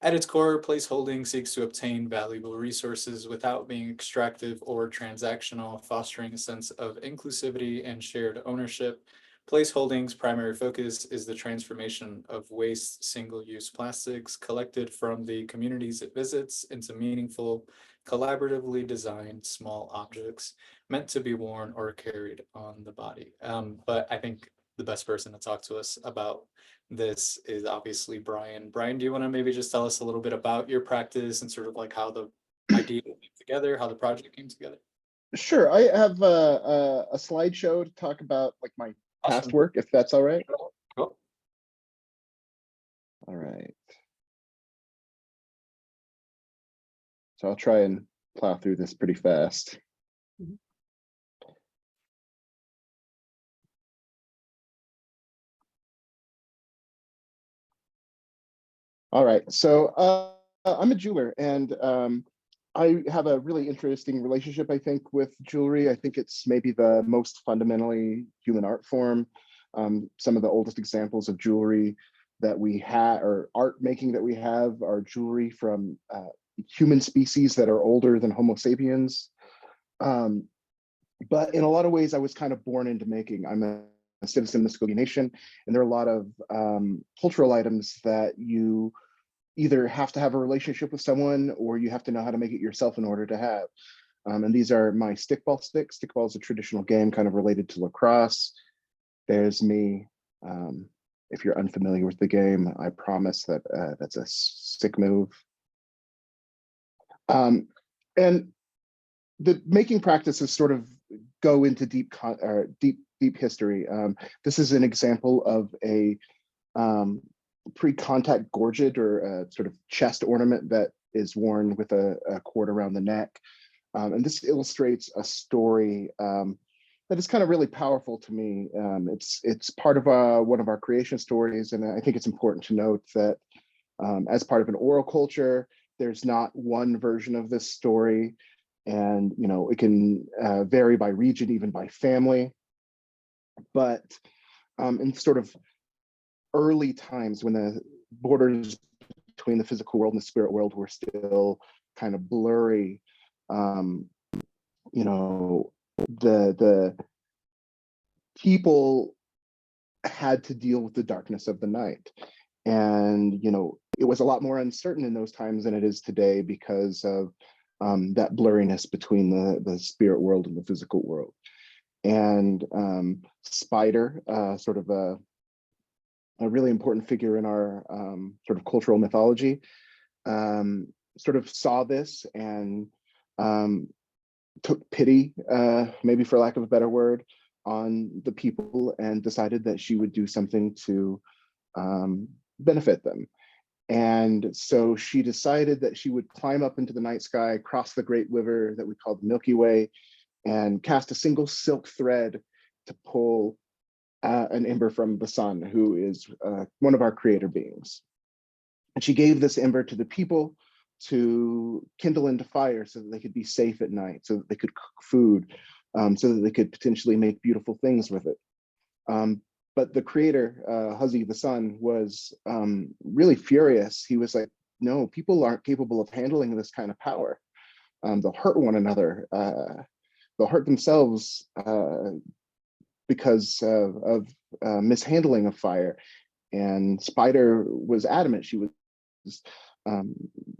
At its core, placeholding seeks to obtain valuable resources without being extractive or transactional, fostering a sense of inclusivity and shared ownership. Placeholding's primary focus is the transformation of waste single-use plastics collected from the communities it visits into meaningful, collaboratively designed small objects meant to be worn or carried on the body. But I think the best person to talk to us about this is obviously Brian. Brian, do you want to maybe just tell us a little bit about your practice and sort of like how the idea came together, how the project came together? Sure. I have a slideshow to talk about like my past Awesome. work, if that's all right. Cool. All right. So I'll try and plow through this pretty fast. All right. So I'm a jeweler, and I have a really interesting relationship, I think, with jewelry. I think it's maybe the most fundamentally human art form. Some of the oldest examples of jewelry that we have, or art making that we have, are jewelry from human species that are older than Homo sapiens. But in a lot of ways, I was kind of born into making. I'm a citizen of the Muskogee Nation, and there are a lot of cultural items that you either have to have a relationship with someone or you have to know how to make it yourself in order to have. And these are my stickball sticks. Stickball is a traditional game kind of related to lacrosse. There's me. If you're unfamiliar with the game, I promise that that's a sick move. And the making practices sort of go into deep history. This is an example of a pre-contact gorget, or a sort of chest ornament that is worn with a cord around the neck. And this illustrates a story that is kind of really powerful to me. It's part of one of our creation stories, and I think it's important to note that as part of an oral culture, there's not one version of this story, and it can vary by region, even by family. But in sort of early times, when the borders between the physical world and the spirit world were still kind of blurry, the people had to deal with the darkness of the night. And it was a lot more uncertain in those times than it is today, because of that blurriness between the spirit world and the physical world. And Spider, sort of a really important figure in our sort of cultural mythology, sort of saw this and took pity, maybe for lack of a better word, on the people, and decided that she would do something to benefit them. And so she decided that she would climb up into the night sky, cross the great river that we call the Milky Way, and cast a single silk thread to pull an ember from the sun, who is one of our creator beings. And she gave this ember to the people to kindle into fire so that they could be safe at night, so that they could cook food, so that they could potentially make beautiful things with it. But the creator, Huzi the sun, was really furious. He was like, no, people aren't capable of handling this kind of power. They'll hurt one another. They'll hurt themselves because of mishandling of fire. And Spider was adamant. She was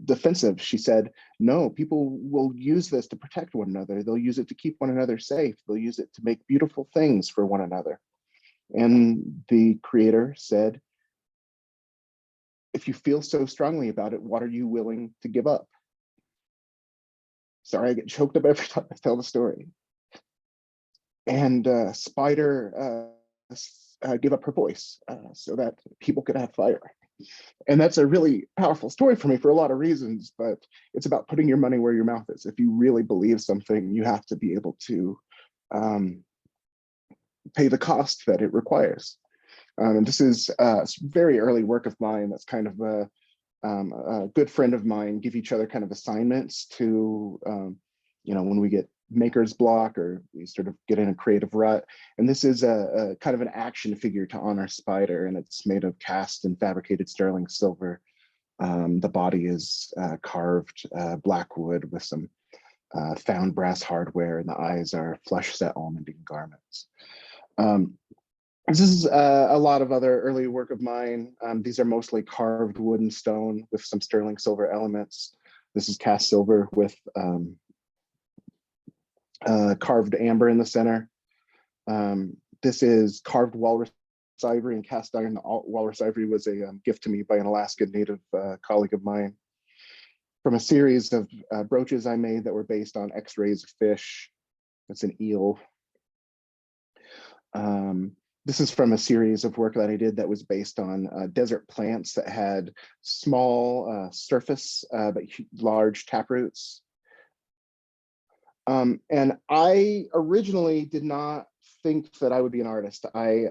defensive. She said, no, people will use this to protect one another. They'll use it to keep one another safe. They'll use it to make beautiful things for one another. And the creator said, if you feel so strongly about it, what are you willing to give up? Sorry, I get choked up every time I tell the story. And Spider gave up her voice so that people could have fire. And that's a really powerful story for me for a lot of reasons, but it's about putting your money where your mouth is. If you really believe something, you have to be able to pay the cost that it requires. And this is very early work of mine. That's kind of a good friend of mine give each other kind of assignments to, when we get maker's block or we sort of get in a creative rut. And this is a kind of an action figure to honor Spider, and it's made of cast and fabricated sterling silver. The body is carved black wood with some found brass hardware, and the eyes are flush set almondine garments. This is a lot of other early work of mine. These are mostly carved wood and stone with some sterling silver elements. This is cast silver with carved amber in the center. This is carved walrus ivory and cast iron. Walrus ivory was a gift to me by an Alaska Native colleague of mine from a series of brooches I made that were based on x-rays of fish. That's an eel. This is from a series of work that I did that was based on desert plants that had small surface but large taproots. And I originally did not think that I would be an artist. I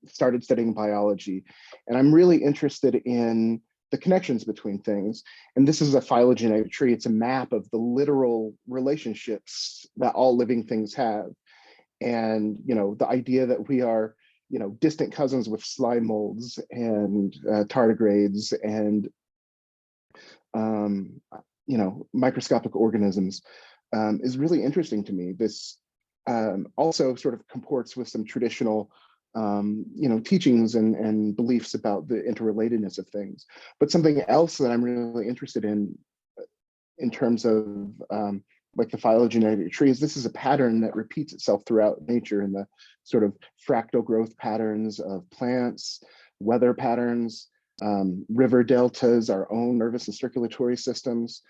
started studying biology, and I'm really interested in the connections between things. And this is a phylogenetic tree. It's a map of the literal relationships that all living things have. And, the idea that we are, distant cousins with slime molds and tardigrades and, microscopic organisms is really interesting to me. This also sort of comports with some traditional, teachings and beliefs about the interrelatedness of things. But something else that I'm really interested in terms of like the phylogenetic trees, this is a pattern that repeats itself throughout nature in the sort of fractal growth patterns of plants, weather patterns, river deltas, our own nervous and circulatory systems.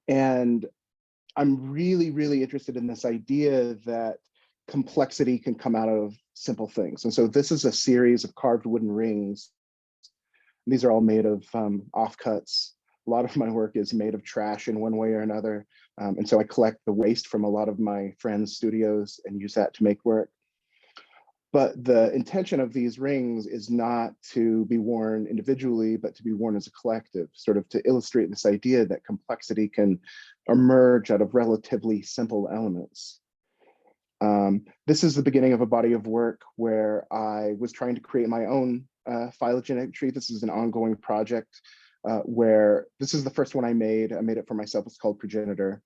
And I'm really, really interested in this idea that complexity can come out of simple things. And so this is a series of carved wooden rings. These are all made of offcuts. A lot of my work is made of trash in one way or another. And so I collect the waste from a lot of my friends' studios and use that to make work. But the intention of these rings is not to be worn individually, but to be worn as a collective, sort of to illustrate this idea that complexity can emerge out of relatively simple elements. This is the beginning of a body of work where I was trying to create my own phylogenetic tree. This is an ongoing project where this is the first one I made. I made it for myself. It's called Progenitor.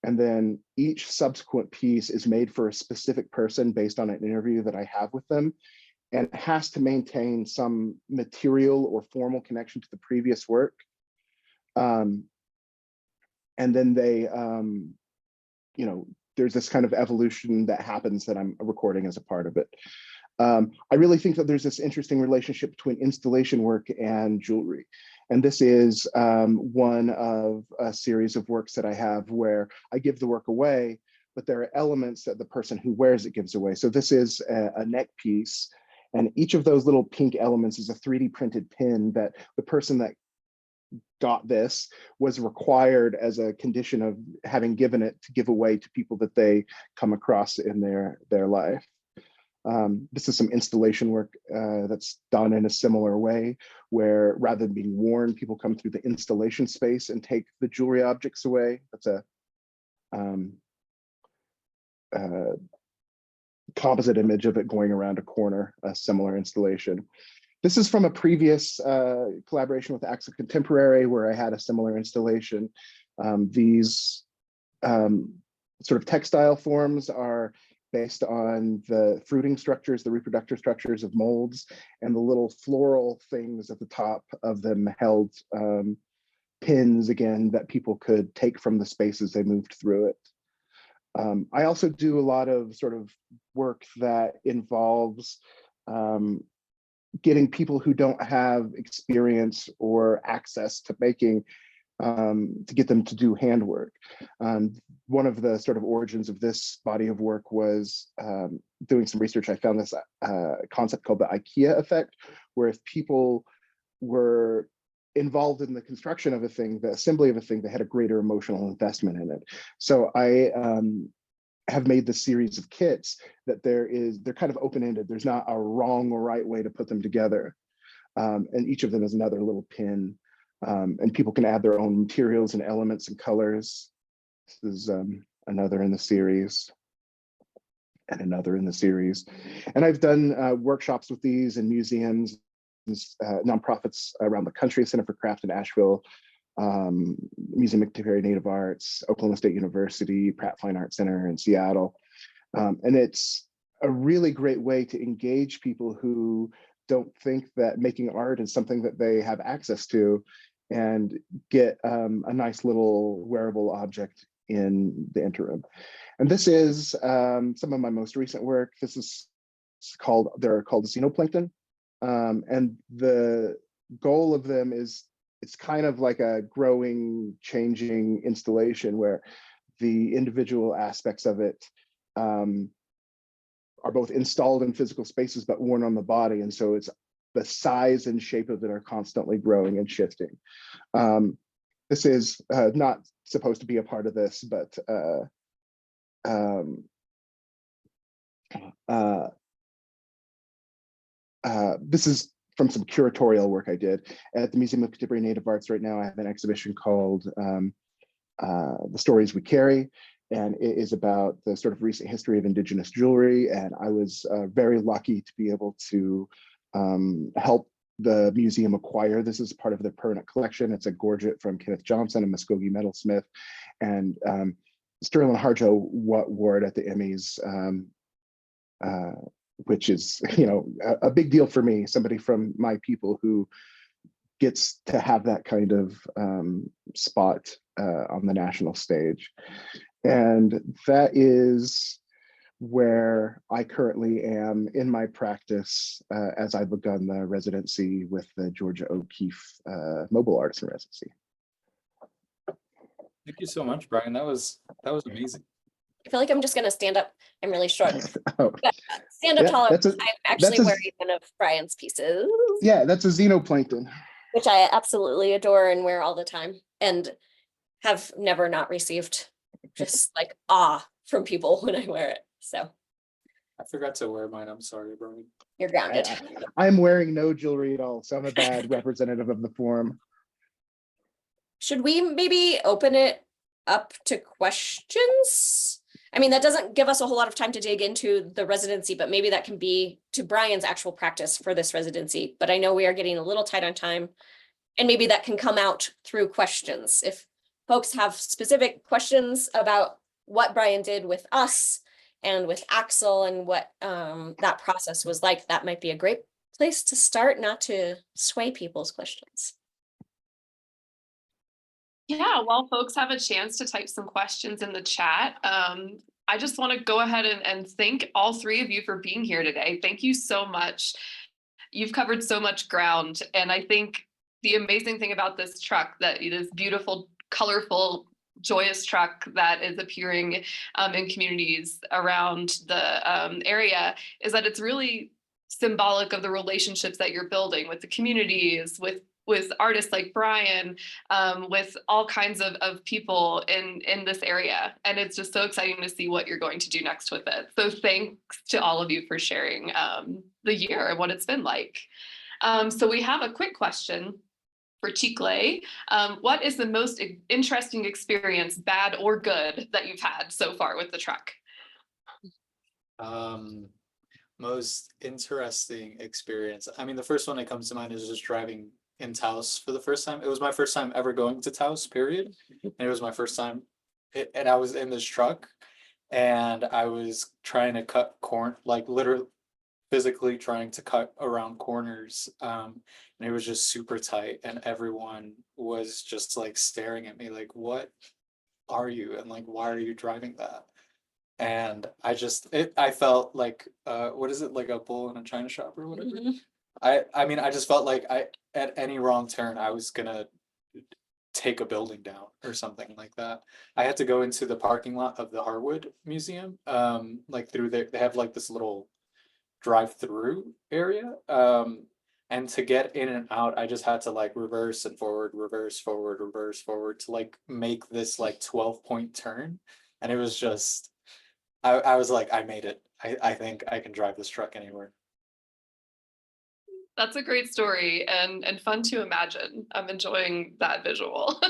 And then each subsequent piece is made for a specific person based on an interview that I have with them. And it has to maintain some material or formal connection to the previous work. And then they, there's this kind of evolution that happens that I'm recording as a part of it. I really think that there's this interesting relationship between installation work and jewelry. And this is one of a series of works that I have where I give the work away, but there are elements that the person who wears it gives away. So this is a neck piece, and each of those little pink elements is a 3D printed pin that the person that got this was required as a condition of having given it to give away to people that they come across in their life. This is some installation work that's done in a similar way, where rather than being worn, people come through the installation space and take the jewelry objects away. That's a composite image of it going around a corner, a similar installation. This is from a previous collaboration with Axel Contemporary, where I had a similar installation. These sort of textile forms are based on the fruiting structures, the reproductive structures of molds, and the little floral things at the top of them held pins, again, that people could take from the spaces they moved through it. I also do a lot of sort of work that involves getting people who don't have experience or access to making to get them to do handwork. One of the sort of origins of this body of work was doing some research. I found this concept called the IKEA effect, where if people were involved in the construction of a thing, the assembly of a thing, they had a greater emotional investment in it. So I have made this series of kits that they're kind of open-ended. There's not a wrong or right way to put them together. And each of them is another little pin. And people can add their own materials and elements and colors. This is another in the series. And another in the series. And I've done workshops with these in museums, nonprofits around the country, Center for Craft in Asheville, Museum of Contemporary Native Arts, Oklahoma State University, Pratt Fine Arts Center in Seattle. And it's a really great way to engage people who don't think that making art is something that they have access to, and get a nice little wearable object in the interim. And this is some of my most recent work. This is they're called xenoplankton. And the goal of them is, it's kind of like a growing, changing installation where the individual aspects of it are both installed in physical spaces but worn on the body. And so it's the size and shape of it are constantly growing and shifting. This is not supposed to be a part of this, but this is from some curatorial work I did at the Museum of Contemporary Native Arts. Right now I have an exhibition called The Stories We Carry, and it is about the sort of recent history of Indigenous jewelry. And I was very lucky to be able to help the museum acquire this as part of their permanent collection. It's a gorget from Kenneth Johnson, a Muskogee metalsmith, and Sterling Harjo wore it at the Emmys, which is, you know, a big deal for me, somebody from my people who gets to have that kind of spot on the national stage. And that is where I currently am in my practice as I've begun the residency with the Georgia O'Keeffe Mobile Artisan Residency. Thank you so much, Brian. That was amazing. I feel like I'm just gonna stand up. I'm really short. Oh, But stand up yeah, taller. that's a- I'm actually that's a- wearing one of Brian's pieces, yeah, that's a xenoplankton. which I absolutely adore and wear all the time, and have never not received just like awe from people when I wear it. So I forgot to wear mine. I'm sorry, Brian. you're grounded. I'm wearing no jewelry at all, so I'm a bad representative of the forum. Should we maybe open it up to questions? I mean, that doesn't give us a whole lot of time to dig into the residency, but maybe that can be to Brian's actual practice for this residency. But I know we are getting a little tight on time, and maybe that can come out through questions. If folks have specific questions about what Brian did with us and with Axel and what that process was like, that might be a great place to start, not to sway people's questions. Yeah, while folks have a chance to type some questions in the chat, I just want to go ahead and thank all three of you for being here today. Thank you so much. You've covered so much ground, and I think the amazing thing about this truck, that it is beautiful, colorful, joyous truck that is appearing in communities around the area, is that it's really symbolic of the relationships that you're building with the communities, with artists like Brian, with all kinds of people in this area. And it's just so exciting to see what you're going to do next with it. So thanks to all of you for sharing the year and what it's been like. So we have a quick question for Chicle. What is the most interesting experience, bad or good, that you've had so far with the truck? Most interesting experience. I mean, the first one that comes to mind is just driving in Taos for the first time. It was my first time ever going to Taos, period. And it was my first time, and I was in this truck, and I was trying to cut corn, like literally physically trying to cut around corners. And it was just super tight, and everyone was just like staring at me like, what are you? And like, why are you driving that? And I felt like, what is it, like a bull in a china shop or whatever? Mhm. I mean, I just felt like at any wrong turn, I was gonna take a building down or something like that. I had to go into the parking lot of the Harwood Museum, like through there, they have like this little drive-through area. And to get in and out, I just had to like reverse and forward, reverse, forward, reverse, forward to like make this like 12-point turn. And it was just, I was like, I made it. I think I can drive this truck anywhere. That's a great story and fun to imagine. I'm enjoying that visual.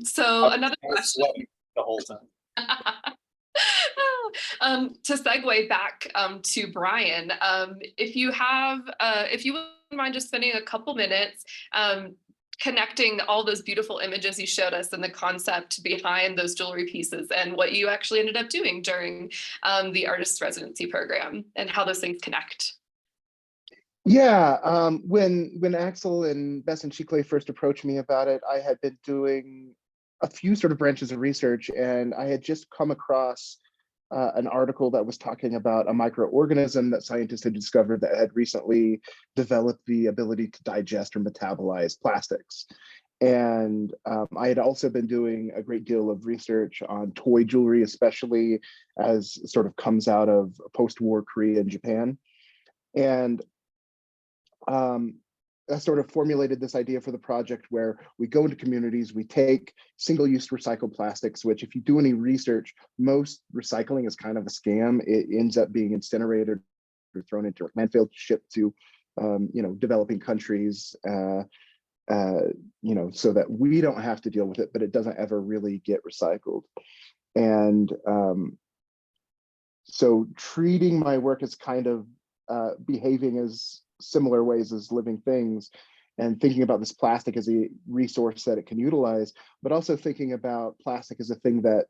So another I was question. sweating the whole time. To segue back to Brian, if you wouldn't mind just spending a couple minutes connecting all those beautiful images you showed us and the concept behind those jewelry pieces and what you actually ended up doing during the artist residency program and how those things connect. Yeah, when Axel and Bess and Chicley first approached me about it, I had been doing a few sort of branches of research, and I had just come across an article that was talking about a microorganism that scientists had discovered that had recently developed the ability to digest or metabolize plastics. And I had also been doing a great deal of research on toy jewelry, especially as sort of comes out of post-war Korea and Japan. And I sort of formulated this idea for the project where we go into communities, we take single-use recycled plastics, which if you do any research, most recycling is kind of a scam. It ends up being incinerated or thrown into a landfill, shipped to, developing countries, so that we don't have to deal with it, but it doesn't ever really get recycled. And so treating my work as kind of behaving as similar ways as living things, and thinking about this plastic as a resource that it can utilize, but also thinking about plastic as a thing that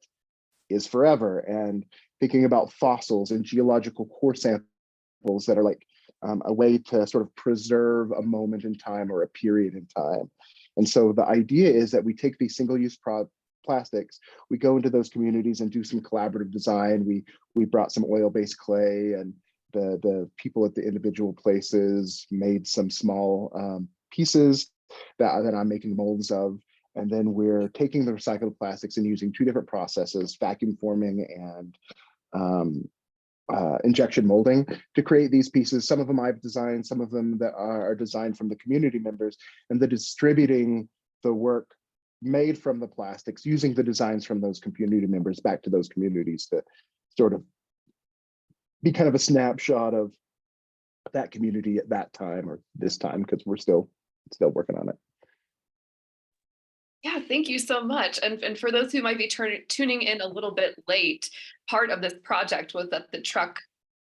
is forever, and thinking about fossils and geological core samples that are like a way to sort of preserve a moment in time or a period in time. And so the idea is that we take these single-use plastics, we go into those communities and do some collaborative design. We brought some oil-based clay, and the people at the individual places made some small pieces that I'm making molds of. And then we're taking the recycled plastics and using two different processes, vacuum forming and injection molding, to create these pieces. Some of them I've designed, some of them that are designed from the community members, and then distributing the work made from the plastics, using the designs from those community members back to those communities to sort of be kind of a snapshot of that community at that time, or this time, because we're still working on it. Yeah, thank you so much. And for those who might be tuning in a little bit late, part of this project was that the truck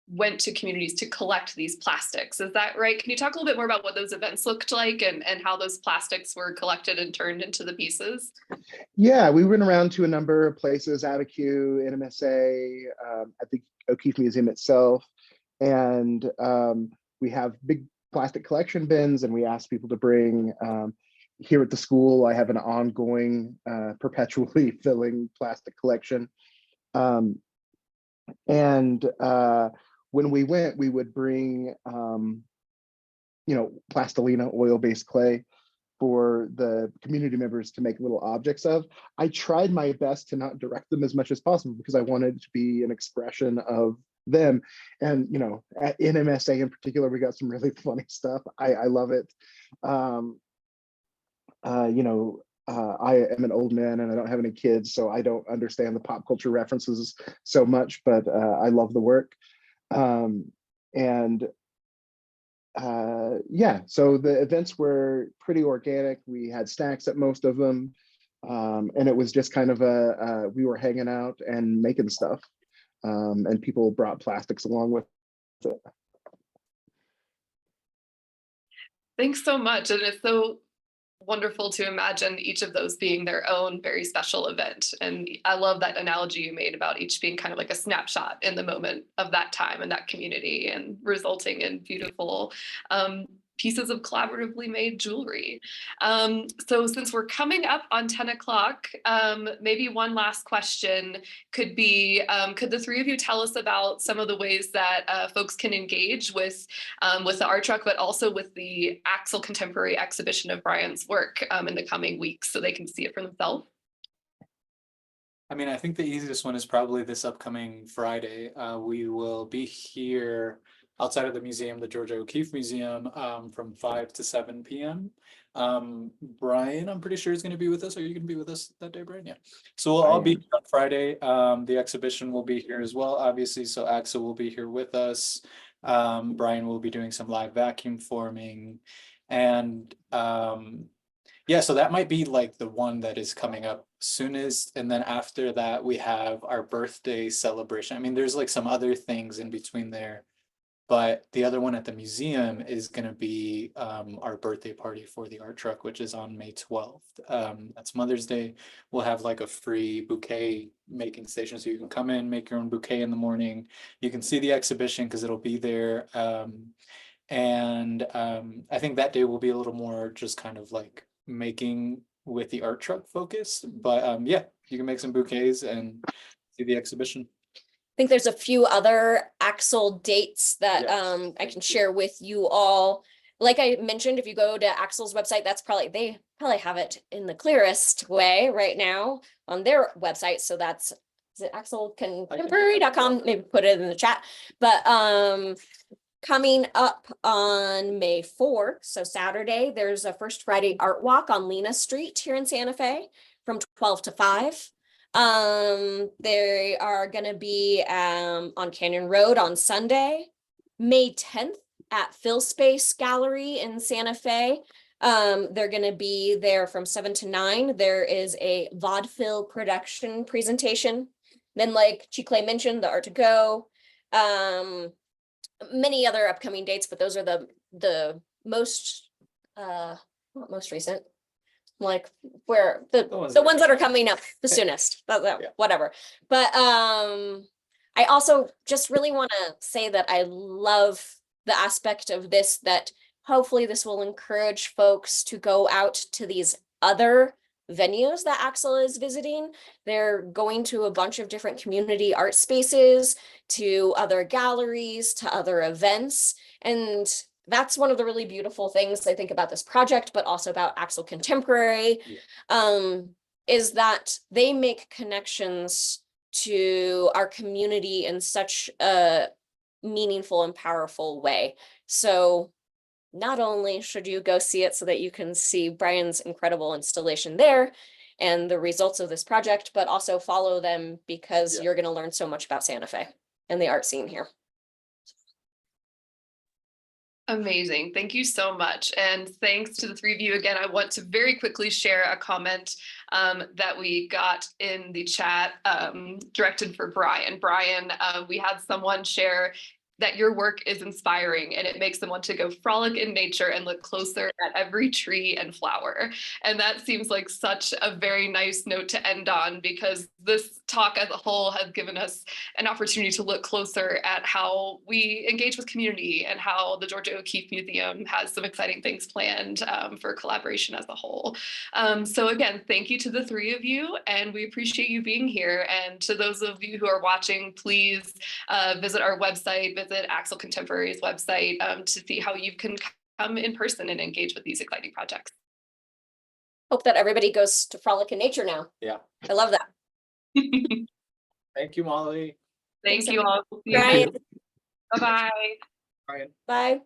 went to communities to collect these plastics. Is that right? Can you talk a little bit more about what those events looked like and how those plastics were collected and turned into the pieces? Yeah, we went around to a number of places, Abiquiu, NMSA, at the O'Keeffe Museum itself. And we have big plastic collection bins, and we ask people to bring, here at the school, I have an ongoing, perpetually filling plastic collection. When we went, we would bring, plastilina, oil-based clay, for the community members to make little objects of. I tried my best to not direct them as much as possible because I wanted it to be an expression of them. And, at NMSA in particular, we got some really funny stuff. I love it. I am an old man and I don't have any kids, so I don't understand the pop culture references so much, but I love the work. So the events were pretty organic. We had snacks at most of them. And it was just kind of we were hanging out and making stuff. And people brought plastics along with it. Thanks so much. And it's so wonderful to imagine each of those being their own very special event. And I love that analogy you made about each being kind of like a snapshot in the moment of that time and that community, and resulting in beautiful pieces of collaboratively made jewelry. So since we're coming up on 10 o'clock, maybe one last question could be, could the three of you tell us about some of the ways that folks can engage with the art truck, but also with the Axel Contemporary exhibition of Brian's work in the coming weeks, so they can see it for themselves? I mean, I think the easiest one is probably this upcoming Friday. We will be here outside of the museum, the Georgia O'Keeffe Museum, from 5 to 7 p.m. Brian, I'm pretty sure is going to be with us. Are you going to be with us that day, Brian? Yeah. So we'll I all be am. here on Friday. The exhibition will be here as well, obviously. So Axel will be here with us. Brian will be doing some live vacuum forming, and yeah, so that might be like the one that is coming up soonest. And then after that, we have our birthday celebration. I mean, there's like some other things in between there. But the other one at the museum is going to be our birthday party for the art truck, which is on May 12th. That's Mother's Day. We'll have like a free bouquet making station. So you can come in, make your own bouquet in the morning. You can see the exhibition because it'll be there. I think that day will be a little more just kind of like making with the art truck focus. But yeah, you can make some bouquets and see the exhibition. I think there's a few other Axel dates that Yes, I thank can you. share with you all. Like I mentioned, if you go to Axel's website, they probably have it in the clearest way right now on their website. So that's, is it axelcontemporary.com? Maybe put it in the chat. But coming up on May 4th, so Saturday, there's a First Friday Art Walk on Lena Street here in Santa Fe from 12 to 5. They are gonna be on Canyon Road on Sunday, May 10th at Phil Space Gallery in Santa Fe. They're gonna be there from 7 to 9. There is a vaudeville production presentation. Then, like Chiclay mentioned, the Art to Go. Many other upcoming dates, but those are the most not most recent. Like where the ones that are coming up the soonest, Yeah. whatever. But I also just really want to say that I love the aspect of this, that hopefully this will encourage folks to go out to these other venues that Axel is visiting. They're going to a bunch of different community art spaces, to other galleries, to other events. And that's one of the really beautiful things I think about this project, but also about Axel Contemporary, is that they make connections to our community in such a meaningful and powerful way. So not only should you go see it so that you can see Brian's incredible installation there and the results of this project, but also follow them because you're going to learn so much about Santa Fe and the art scene here. Amazing. Thank you so much. And thanks to the three of you again. I want to very quickly share a comment that we got in the chat directed for Brian. Brian, we had someone share that your work is inspiring and it makes them want to go frolic in nature and look closer at every tree and flower. And that seems like such a very nice note to end on, because this talk as a whole has given us an opportunity to look closer at how we engage with community and how the Georgia O'Keeffe Museum has some exciting things planned for collaboration as a whole. So again, thank you to the three of you, and we appreciate you being here. And to those of you who are watching, please visit our website, visit Axel Contemporary's website to see how you can come in person and engage with these exciting projects. Hope that everybody goes to frolic in nature now. Yeah. I love that. Thank you, Molly. Thank Thanks, you all. Brian. Bye-bye. Brian. Bye.